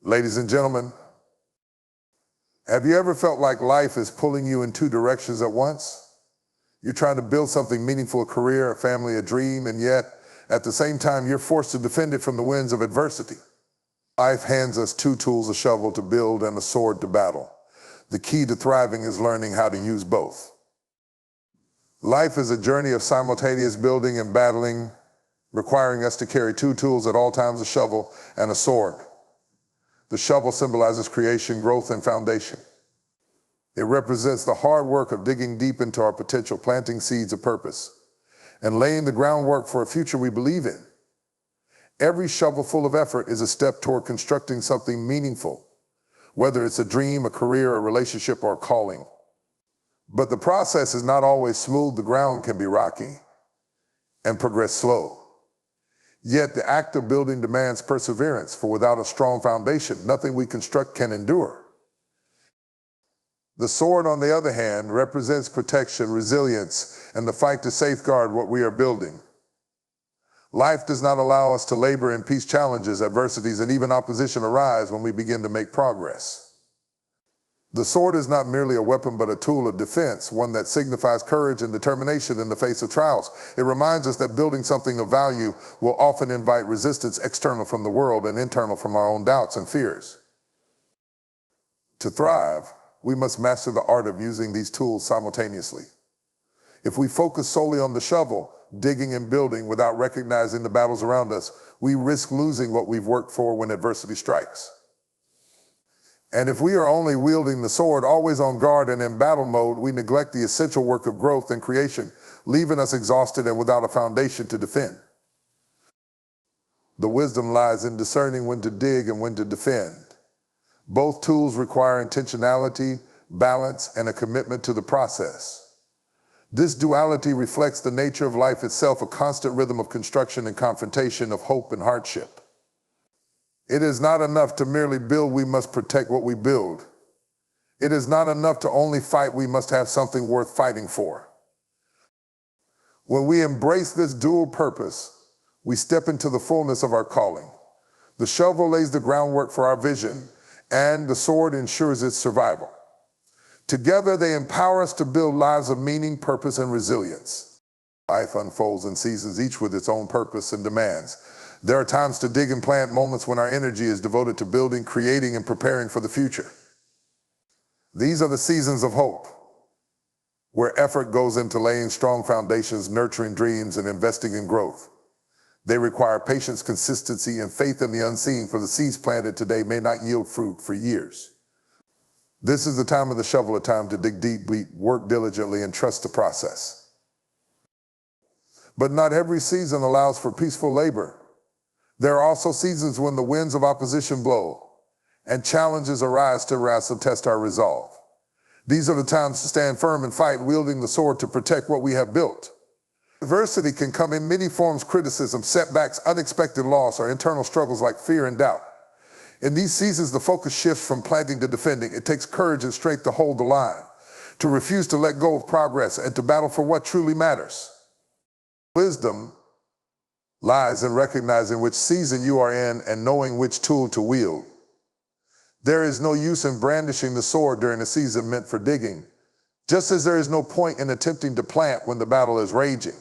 Ladies and gentlemen, have you ever felt like life is pulling you in two directions at once? You're trying to build something meaningful, a career, a family, a dream, and yet at the same time you're forced to defend it from the winds of adversity. Life hands us two tools, a shovel to build and a sword to battle. The key to thriving is learning how to use both. Life is a journey of simultaneous building and battling, requiring us to carry two tools at all times, a shovel and a sword. The shovel symbolizes creation, growth, and foundation. It represents the hard work of digging deep into our potential, planting seeds of purpose, and laying the groundwork for a future we believe in. Every shovel full of effort is a step toward constructing something meaningful, whether it's a dream, a career, a relationship, or a calling. But the process is not always smooth. The ground can be rocky and progress slow. Yet the act of building demands perseverance, for without a strong foundation, nothing we construct can endure. The sword, on the other hand, represents protection, resilience, and the fight to safeguard what we are building. Life does not allow us to labor in peace. Challenges, adversities, and even opposition arise when we begin to make progress. The sword is not merely a weapon, but a tool of defense, one that signifies courage and determination in the face of trials. It reminds us that building something of value will often invite resistance, external from the world and internal from our own doubts and fears. To thrive, we must master the art of using these tools simultaneously. If we focus solely on the shovel, digging and building without recognizing the battles around us, we risk losing what we've worked for when adversity strikes. And if we are only wielding the sword, always on guard and in battle mode, we neglect the essential work of growth and creation, leaving us exhausted and without a foundation to defend. The wisdom lies in discerning when to dig and when to defend. Both tools require intentionality, balance, and a commitment to the process. This duality reflects the nature of life itself, a constant rhythm of construction and confrontation, of hope and hardship. It is not enough to merely build, we must protect what we build. It is not enough to only fight, we must have something worth fighting for. When we embrace this dual purpose, we step into the fullness of our calling. The shovel lays the groundwork for our vision, and the sword ensures its survival. Together, they empower us to build lives of meaning, purpose, and resilience. Life unfolds in seasons, each with its own purpose and demands. There are times to dig and plant, moments when our energy is devoted to building, creating, and preparing for the future. These are the seasons of hope, where effort goes into laying strong foundations, nurturing dreams, and investing in growth. They require patience, consistency, and faith in the unseen, for the seeds planted today may not yield fruit for years. This is the time of the shovel, a time to dig deeply, work diligently, and trust the process. But not every season allows for peaceful labor. There are also seasons when the winds of opposition blow and challenges arise to test our resolve. These are the times to stand firm and fight, wielding the sword to protect what we have built. Adversity can come in many forms: criticism, setbacks, unexpected loss, or internal struggles like fear and doubt. In these seasons, the focus shifts from planting to defending. It takes courage and strength to hold the line, to refuse to let go of progress, and to battle for what truly matters. Wisdom lies in recognizing which season you are in and knowing which tool to wield. There is no use in brandishing the sword during a season meant for digging, just as there is no point in attempting to plant when the battle is raging.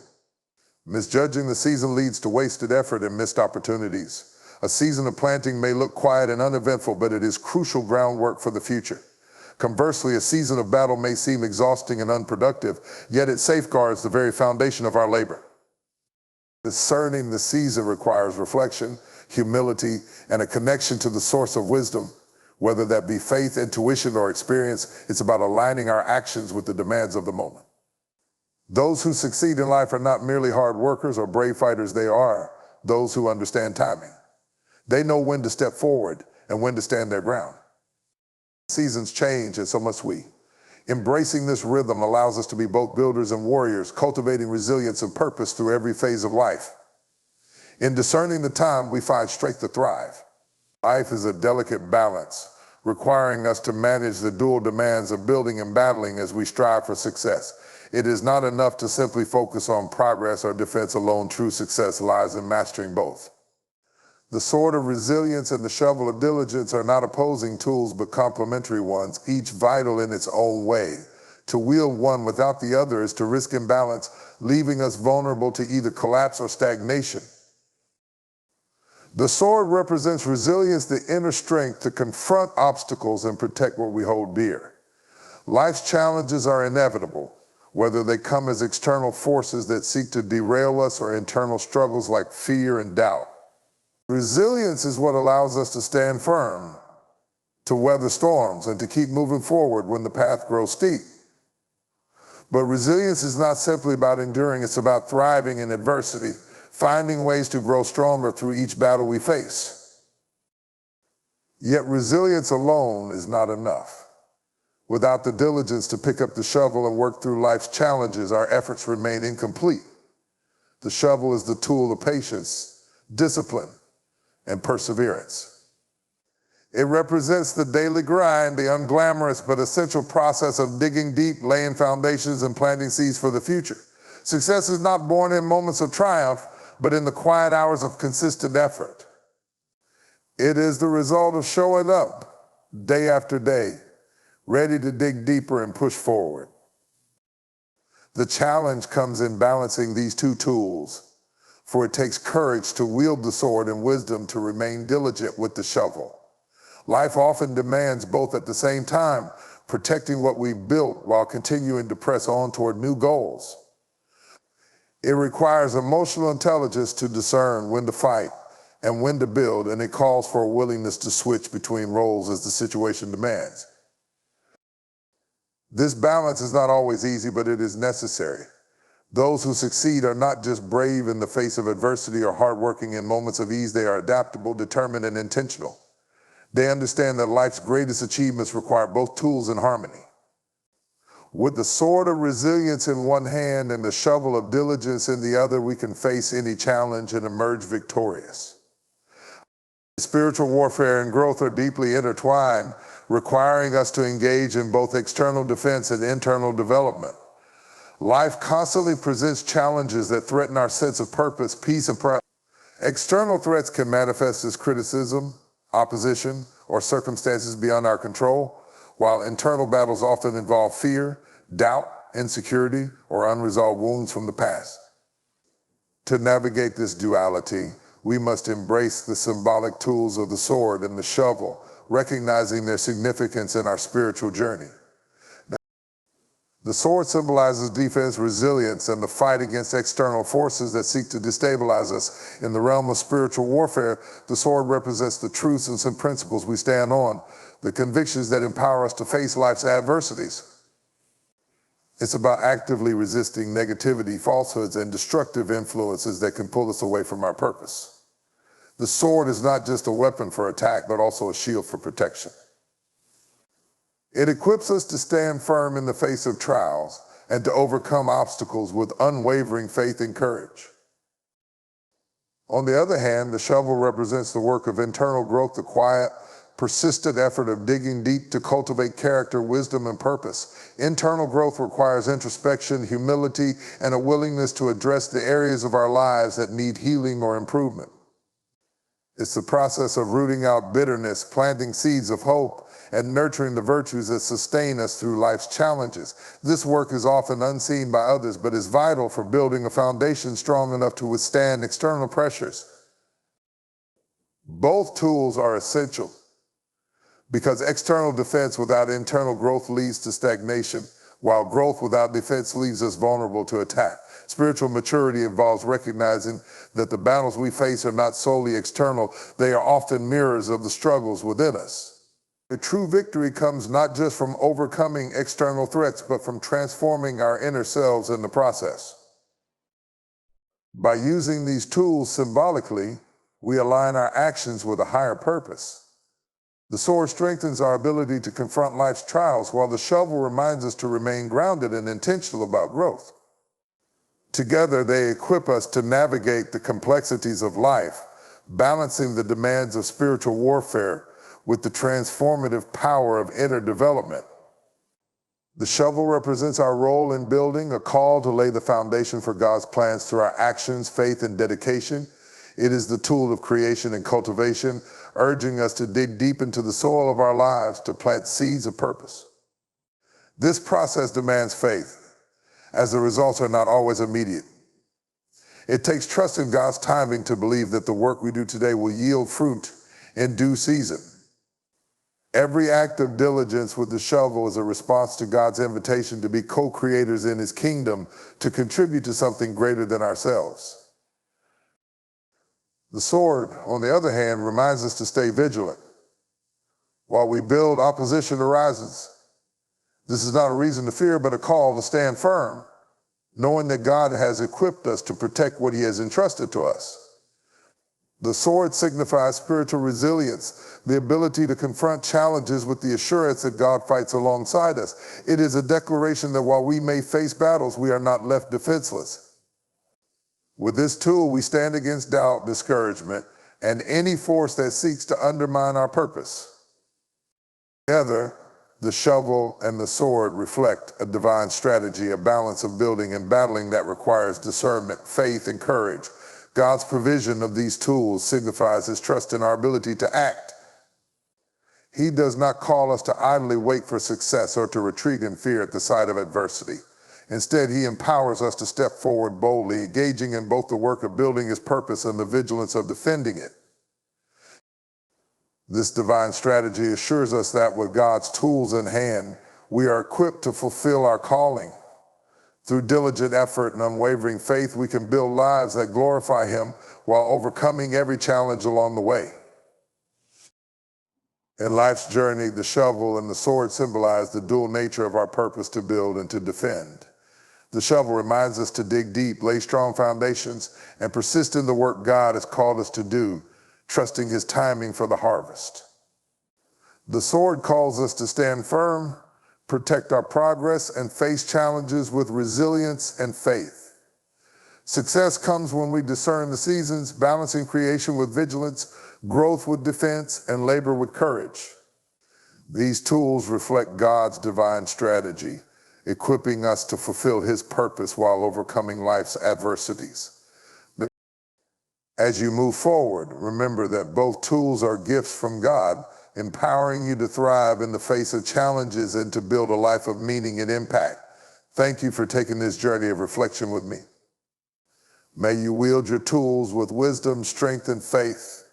Misjudging the season leads to wasted effort and missed opportunities. A season of planting may look quiet and uneventful, but it is crucial groundwork for the future. Conversely, a season of battle may seem exhausting and unproductive, yet it safeguards the very foundation of our labor. Discerning the season requires reflection, humility, and a connection to the source of wisdom. Whether that be faith, intuition, or experience, it's about aligning our actions with the demands of the moment. Those who succeed in life are not merely hard workers or brave fighters, they are those who understand timing. They know when to step forward and when to stand their ground. Seasons change, and so must we. Embracing this rhythm allows us to be both builders and warriors, cultivating resilience and purpose through every phase of life. In discerning the time, we find strength to thrive. Life is a delicate balance, requiring us to manage the dual demands of building and battling as we strive for success. It is not enough to simply focus on progress or defense alone. True success lies in mastering both. The sword of resilience and the shovel of diligence are not opposing tools but complementary ones, each vital in its own way. To wield one without the other is to risk imbalance, leaving us vulnerable to either collapse or stagnation. The sword represents resilience, the inner strength to confront obstacles and protect what we hold dear. Life's challenges are inevitable, whether they come as external forces that seek to derail us or internal struggles like fear and doubt. Resilience is what allows us to stand firm, to weather storms, and to keep moving forward when the path grows steep. But resilience is not simply about enduring, it's about thriving in adversity, finding ways to grow stronger through each battle we face. Yet resilience alone is not enough. Without the diligence to pick up the shovel and work through life's challenges, our efforts remain incomplete. The shovel is the tool of patience, discipline, and perseverance. It represents the daily grind, the unglamorous but essential process of digging deep, laying foundations, and planting seeds for the future. Success is not born in moments of triumph, but in the quiet hours of consistent effort. It is the result of showing up day after day, ready to dig deeper and push forward. The challenge comes in balancing these two tools, for it takes courage to wield the sword and wisdom to remain diligent with the shovel. Life often demands both at the same time, protecting what we've built while continuing to press on toward new goals. It requires emotional intelligence to discern when to fight and when to build, and it calls for a willingness to switch between roles as the situation demands. This balance is not always easy, but it is necessary. Those who succeed are not just brave in the face of adversity or hardworking in moments of ease. They are adaptable, determined, and intentional. They understand that life's greatest achievements require both tools and harmony. With the sword of resilience in one hand and the shovel of diligence in the other, we can face any challenge and emerge victorious. Spiritual warfare and growth are deeply intertwined, requiring us to engage in both external defense and internal development. Life constantly presents challenges that threaten our sense of purpose, peace, and pride. External threats can manifest as criticism, opposition, or circumstances beyond our control, while internal battles often involve fear, doubt, insecurity, or unresolved wounds from the past. To navigate this duality, we must embrace the symbolic tools of the sword and the shovel, recognizing their significance in our spiritual journey. The sword symbolizes defense, resilience, and the fight against external forces that seek to destabilize us. In the realm of spiritual warfare, the sword represents the truths and some principles we stand on, the convictions that empower us to face life's adversities. It's about actively resisting negativity, falsehoods, and destructive influences that can pull us away from our purpose. The sword is not just a weapon for attack, but also a shield for protection. It equips us to stand firm in the face of trials and to overcome obstacles with unwavering faith and courage. On the other hand, the shovel represents the work of internal growth, the quiet, persistent effort of digging deep to cultivate character, wisdom, and purpose. Internal growth requires introspection, humility, and a willingness to address the areas of our lives that need healing or improvement. It's the process of rooting out bitterness, planting seeds of hope, and nurturing the virtues that sustain us through life's challenges. This work is often unseen by others, but is vital for building a foundation strong enough to withstand external pressures. Both tools are essential because external defense without internal growth leads to stagnation, while growth without defense leaves us vulnerable to attack. Spiritual maturity involves recognizing that the battles we face are not solely external, they are often mirrors of the struggles within us. The true victory comes not just from overcoming external threats, but from transforming our inner selves in the process. By using these tools symbolically, we align our actions with a higher purpose. The sword strengthens our ability to confront life's trials, while the shovel reminds us to remain grounded and intentional about growth. Together, they equip us to navigate the complexities of life, balancing the demands of spiritual warfare with the transformative power of inner development. The shovel represents our role in building, a call to lay the foundation for God's plans through our actions, faith, and dedication. It is the tool of creation and cultivation, urging us to dig deep into the soil of our lives to plant seeds of purpose. This process demands faith, as the results are not always immediate. It takes trust in God's timing to believe that the work we do today will yield fruit in due season. Every act of diligence with the shovel is a response to God's invitation to be co-creators in His kingdom, to contribute to something greater than ourselves. The sword, on the other hand, reminds us to stay vigilant. While we build, opposition arises. This is not a reason to fear, but a call to stand firm, knowing that God has equipped us to protect what He has entrusted to us. The sword signifies spiritual resilience, the ability to confront challenges with the assurance that God fights alongside us. It is a declaration that while we may face battles, we are not left defenseless. With this tool, we stand against doubt, discouragement, and any force that seeks to undermine our purpose. Together, the shovel and the sword reflect a divine strategy, a balance of building and battling that requires discernment, faith, and courage. God's provision of these tools signifies His trust in our ability to act. He does not call us to idly wait for success or to retreat in fear at the sight of adversity. Instead, He empowers us to step forward boldly, engaging in both the work of building His purpose and the vigilance of defending it. This divine strategy assures us that with God's tools in hand, we are equipped to fulfill our calling. Through diligent effort and unwavering faith, we can build lives that glorify Him while overcoming every challenge along the way. In life's journey, the shovel and the sword symbolize the dual nature of our purpose to build and to defend. The shovel reminds us to dig deep, lay strong foundations, and persist in the work God has called us to do, trusting His timing for the harvest. The sword calls us to stand firm, protect our progress, and face challenges with resilience and faith. Success comes when we discern the seasons, balancing creation with vigilance, growth with defense, and labor with courage. These tools reflect God's divine strategy, equipping us to fulfill His purpose while overcoming life's adversities. As you move forward, remember that both tools are gifts from God, empowering you to thrive in the face of challenges and to build a life of meaning and impact. Thank you for taking this journey of reflection with me. May you wield your tools with wisdom, strength, and faith,